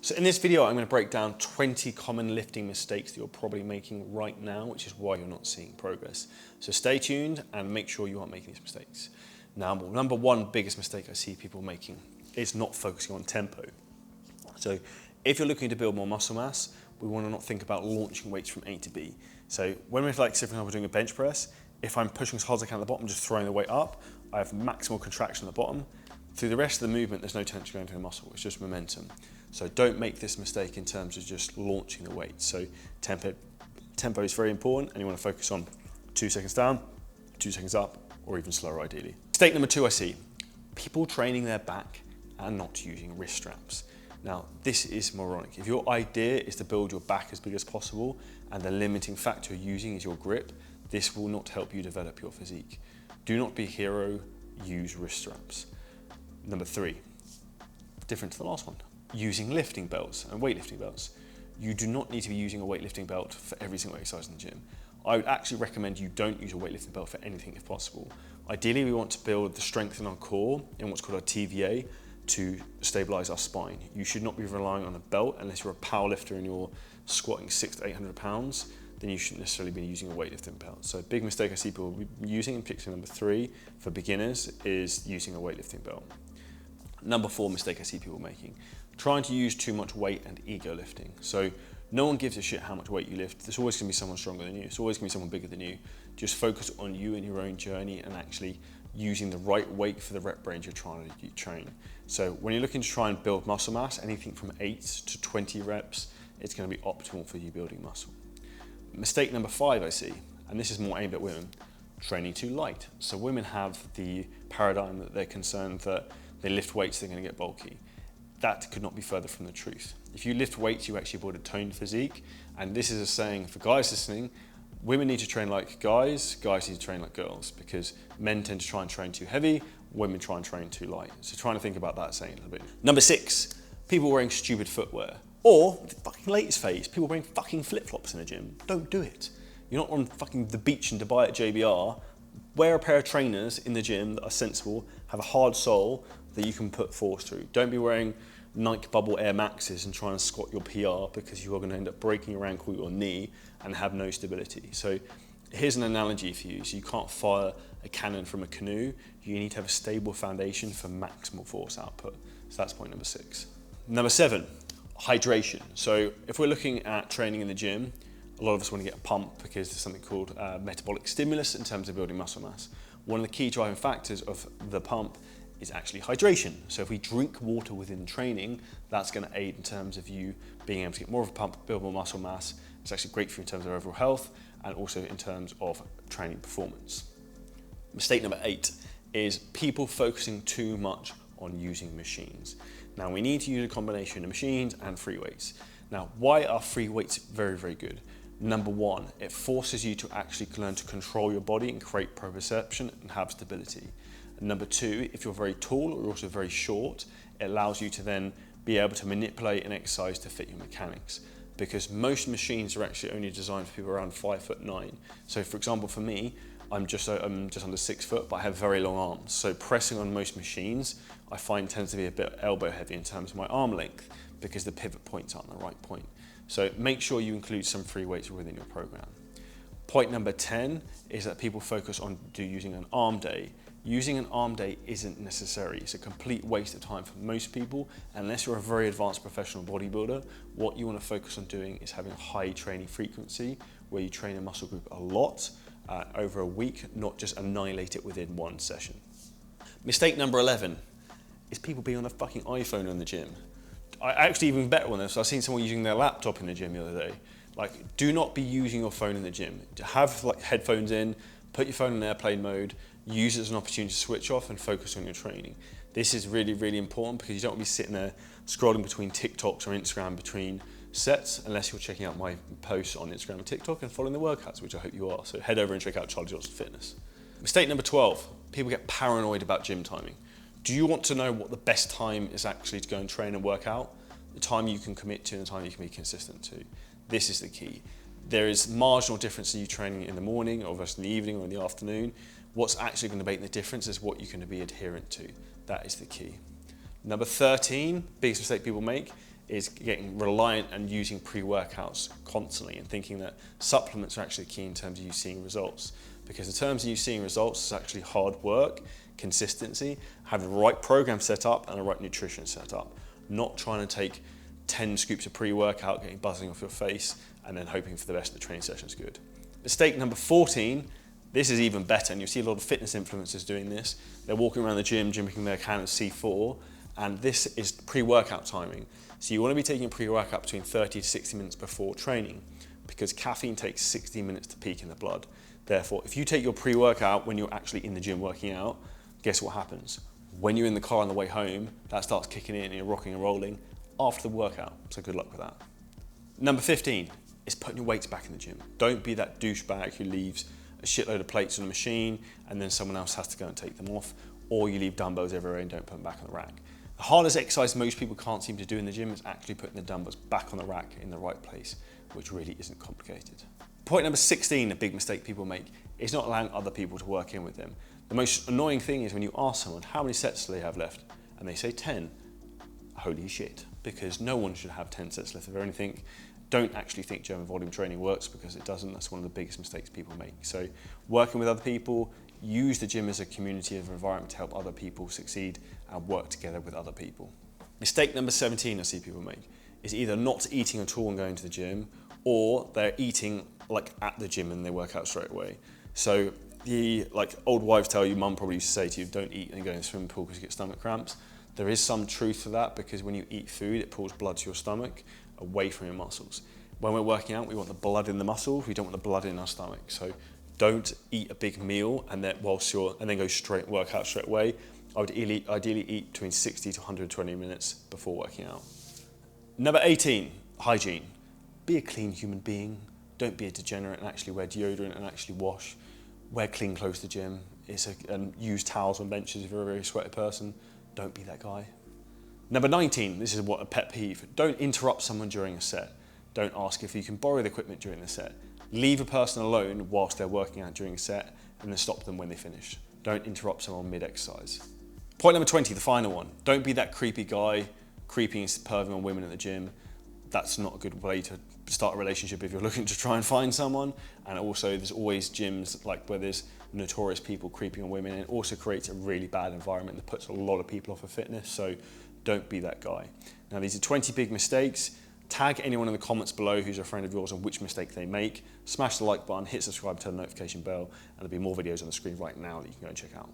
So in this video, I'm going to break down 20 common lifting mistakes that you're probably making right now, which is why you're not seeing progress. So stay tuned and make sure you aren't making these mistakes. Now, number one biggest mistake I see people making is not focusing on tempo. So if you're looking to build more muscle mass, we want to not think about launching weights from A to B. So when we're like, say for example, doing a bench press, if I'm pushing as hard as I can at the bottom, just throwing the weight up, I have maximal contraction at the bottom. Through the rest of the movement, there's no tension going to the muscle, it's just momentum. So don't make this mistake in terms of just launching the weight. So tempo is very important, and you want to focus on 2 seconds down, 2 seconds up, or even slower ideally. Mistake number 2 I see, people training their back and not using wrist straps. Now, this is moronic. If your idea is to build your back as big as possible and the limiting factor you're using is your grip, this will not help you develop your physique. Do not be a hero, use wrist straps. Number 3, different to the last one, using lifting belts and weightlifting belts. You do not need to be using a weightlifting belt for every single exercise in the gym. I would actually recommend you don't use a weightlifting belt for anything if possible. Ideally, we want to build the strength in our core in what's called a TVA to stabilize our spine. You should not be relying on a belt unless you're a power lifter and you're squatting 600 to 800 pounds, then you shouldn't necessarily be using a weightlifting belt. So a big mistake I see people using, in particular number 3 for beginners, is using a weightlifting belt. Number 4 mistake I see people making, trying to use too much weight and ego lifting. So no one gives a shit how much weight you lift. There's always gonna be someone stronger than you. There's always gonna be someone bigger than you. Just focus on you and your own journey and actually using the right weight for the rep range you're trying to train. So when you're looking to try and build muscle mass, anything from 8 to 20 reps, it's gonna be optimal for you building muscle. Mistake number 5 I see, and this is more aimed at women, training too light. So women have the paradigm that they're concerned that they lift weights, they're gonna get bulky. That could not be further from the truth. If you lift weights, you actually build a toned physique. And this is a saying for guys listening, women need to train like guys, guys need to train like girls, because men tend to try and train too heavy, women try and train too light. So trying to think about that saying a little bit. Number 6, people wearing stupid footwear. Or, the fucking latest phase, people wearing fucking flip-flops in the gym. Don't do it. You're not on fucking the beach in Dubai at JBR. Wear a pair of trainers in the gym that are sensible, have a hard sole that you can put force through. Don't be wearing Nike Bubble Air Maxes and trying to squat your PR, because you are going to end up breaking your ankle or your knee and have no stability. So here's an analogy for you. So you can't fire a cannon from a canoe. You need to have a stable foundation for maximal force output. So that's point number 6. Number 7, hydration. So if we're looking at training in the gym, a lot of us want to get a pump because there's something called metabolic stimulus in terms of building muscle mass. One of the key driving factors of the pump is actually hydration. So if we drink water within training, that's going to aid in terms of you being able to get more of a pump, build more muscle mass. It's actually great for you in terms of overall health and also in terms of training performance. Mistake number 8 is people focusing too much on using machines. Now we need to use a combination of machines and free weights. Now, why are free weights very, very good? Number 1, it forces you to actually learn to control your body and create proprioception and have stability. And number 2, if you're very tall or also very short, it allows you to then be able to manipulate an exercise to fit your mechanics. Because most machines are actually only designed for people around 5'9". So for example, for me, I'm just under 6 foot, but I have very long arms. So pressing on most machines, I find tends to be a bit elbow heavy in terms of my arm length, because the pivot points aren't the right point. So make sure you include some free weights within your program. Point number 10 is that people focus on using an arm day. Using an arm day isn't necessary. It's a complete waste of time for most people. Unless you're a very advanced professional bodybuilder, what you want to focus on doing is having a high training frequency where you train a muscle group a lot over a week, not just annihilate it within one session. Mistake number 11 is people being on a fucking iPhone in the gym. I actually even better on this. I've seen someone using their laptop in the gym the other day. Like, do not be using your phone in the gym. Have like headphones in, put your phone in airplane mode, use it as an opportunity to switch off and focus on your training. This is really, really important, because you don't want to be sitting there scrolling between TikToks or Instagram between sets, unless you're checking out my posts on Instagram and TikTok and following the workouts, which I hope you are. So head over and check out Charlie Johnson Fitness. Mistake number 12, people get paranoid about gym timing. Do you want to know what the best time is actually to go and train and work out? The time you can commit to and the time you can be consistent to. This is the key. There is marginal difference in you training in the morning or versus in the evening or in the afternoon. What's actually going to make the difference is what you're going to be adherent to. That is the key. Number 13, biggest mistake people make, is getting reliant and using pre-workouts constantly and thinking that supplements are actually key in terms of you seeing results. Because in terms of you seeing results, it's actually hard work, consistency, having the right program set up and the right nutrition set up. Not trying to take 10 scoops of pre-workout, getting buzzing off your face, and then hoping for the rest of the training session is good. Mistake number 14, this is even better, and you'll see a lot of fitness influencers doing this. They're walking around the gym, drinking their can of C4, and this is pre-workout timing. So you want to be taking pre-workout between 30 to 60 minutes before training, because caffeine takes 60 minutes to peak in the blood. Therefore, if you take your pre-workout when you're actually in the gym working out, guess what happens? When you're in the car on the way home, that starts kicking in and you're rocking and rolling after the workout. So good luck with that. Number 15 is putting your weights back in the gym. Don't be that douchebag who leaves a shitload of plates on the machine and then someone else has to go and take them off, or you leave dumbbells everywhere and don't put them back on the rack. The hardest exercise most people can't seem to do in the gym is actually putting the dumbbells back on the rack in the right place, which really isn't complicated. Point number 16, a big mistake people make, is not allowing other people to work in with them. The most annoying thing is when you ask someone, how many sets do they have left? And they say 10. Holy shit, because no one should have 10 sets left of anything. Don't actually think German volume training works, because it doesn't. That's one of the biggest mistakes people make. So working with other people, use the gym as a community of environment to help other people succeed and work together with other people. Mistake number 17 I see people make is either not eating at all and going to the gym, or they're eating like at the gym and they work out straight away. So like old wives tell you, mum probably used to say to you, don't eat and go in the swimming pool because you get stomach cramps. There is some truth to that, because when you eat food, it pulls blood to your stomach away from your muscles. When we're working out, we want the blood in the muscles, we don't want the blood in our stomach. So don't eat a big meal and then go straight work out straight away. I would ideally eat between 60 to 120 minutes before working out. Number 18, hygiene. Be a clean human being. Don't be a degenerate and actually wear deodorant and actually wash. Wear clean clothes to the gym. And use towels on benches if you're a very sweaty person. Don't be that guy. Number 19, this is what a pet peeve. Don't interrupt someone during a set. Don't ask if you can borrow the equipment during the set. Leave a person alone whilst they're working out during a set, and then stop them when they finish. Don't interrupt someone mid-exercise. Point number 20, the final one. Don't be that creepy guy, creeping and perving on women at the gym. That's not a good way to start a relationship if you're looking to try and find someone. And also, there's always gyms like where there's notorious people creeping on women, and it also creates a really bad environment that puts a lot of people off of fitness. So don't be that guy. Now, these are 20 big mistakes. Tag anyone in the comments below who's a friend of yours and which mistake they make. Smash the like button, hit subscribe, turn the notification bell, and there'll be more videos on the screen right now that you can go and check out.